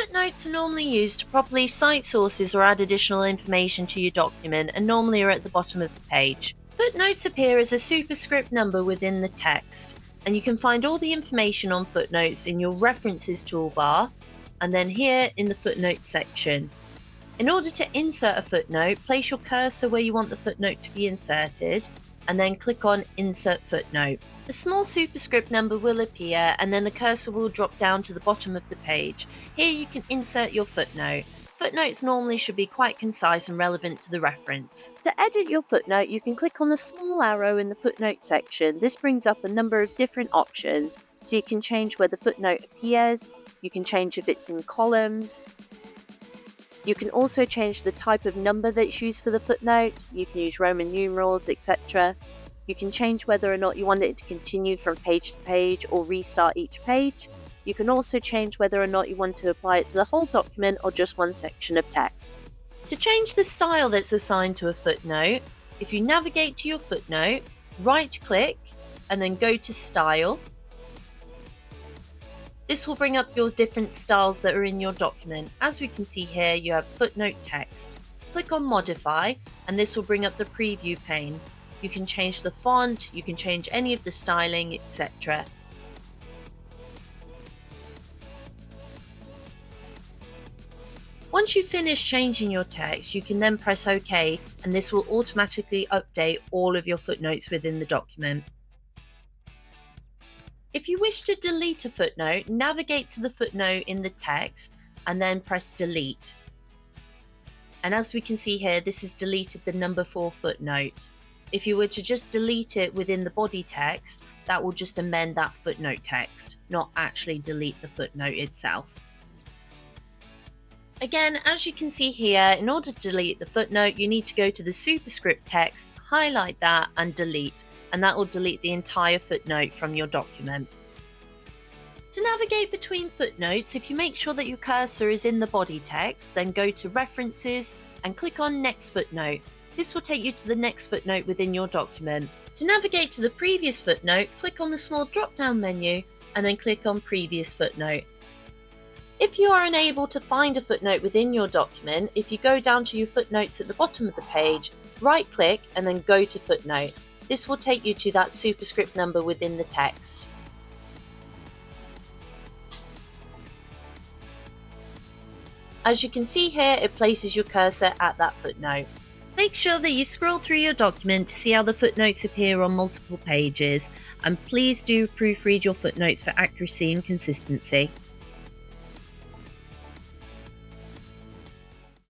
Footnotes are normally used to properly cite sources or add additional information to your document and normally are at the bottom of the page. Footnotes appear as a superscript number within the text, and you can find all the information on footnotes in your References toolbar and then here in the Footnotes section. In order to insert a footnote, place your cursor where you want the footnote to be inserted and then click on Insert Footnote. A small superscript number will appear and then the cursor will drop down to the bottom of the page. Here you can insert your footnote. Footnotes normally should be quite concise and relevant to the reference. To edit your footnote, you can click on the small arrow in the footnote section. This brings up a number of different options, so you can change where the footnote appears, you can change if it's in columns, you can also change the type of number that's used for the footnote, you can use Roman numerals, etc. You can change whether or not you want it to continue from page to page or restart each page. You can also change whether or not you want to apply it to the whole document or just one section of text. To change the style that's assigned to a footnote, if you navigate to your footnote, right-click and then go to Style. This will bring up your different styles that are in your document. As we can see here, you have footnote text. Click on Modify and this will bring up the preview pane. You can change the font, you can change any of the styling, etc. Once you finish changing your text, you can then press OK and this will automatically update all of your footnotes within the document. If you wish to delete a footnote, navigate to the footnote in the text and then press Delete. And as we can see here, this has deleted the number 4 footnote. If you were to just delete it within the body text, that will just amend that footnote text, not actually delete the footnote itself. Again, as you can see here, in order to delete the footnote, you need to go to the superscript text, highlight that and delete, and that will delete the entire footnote from your document. To navigate between footnotes, if you make sure that your cursor is in the body text, then go to References and click on Next Footnote. This will take you to the next footnote within your document. To navigate to the previous footnote, click on the small drop-down menu and then click on Previous Footnote. If you are unable to find a footnote within your document, if you go down to your footnotes at the bottom of the page, right-click and then go to Footnote. This will take you to that superscript number within the text. As you can see here, it places your cursor at that footnote. Make sure that you scroll through your document to see how the footnotes appear on multiple pages, and please do proofread your footnotes for accuracy and consistency.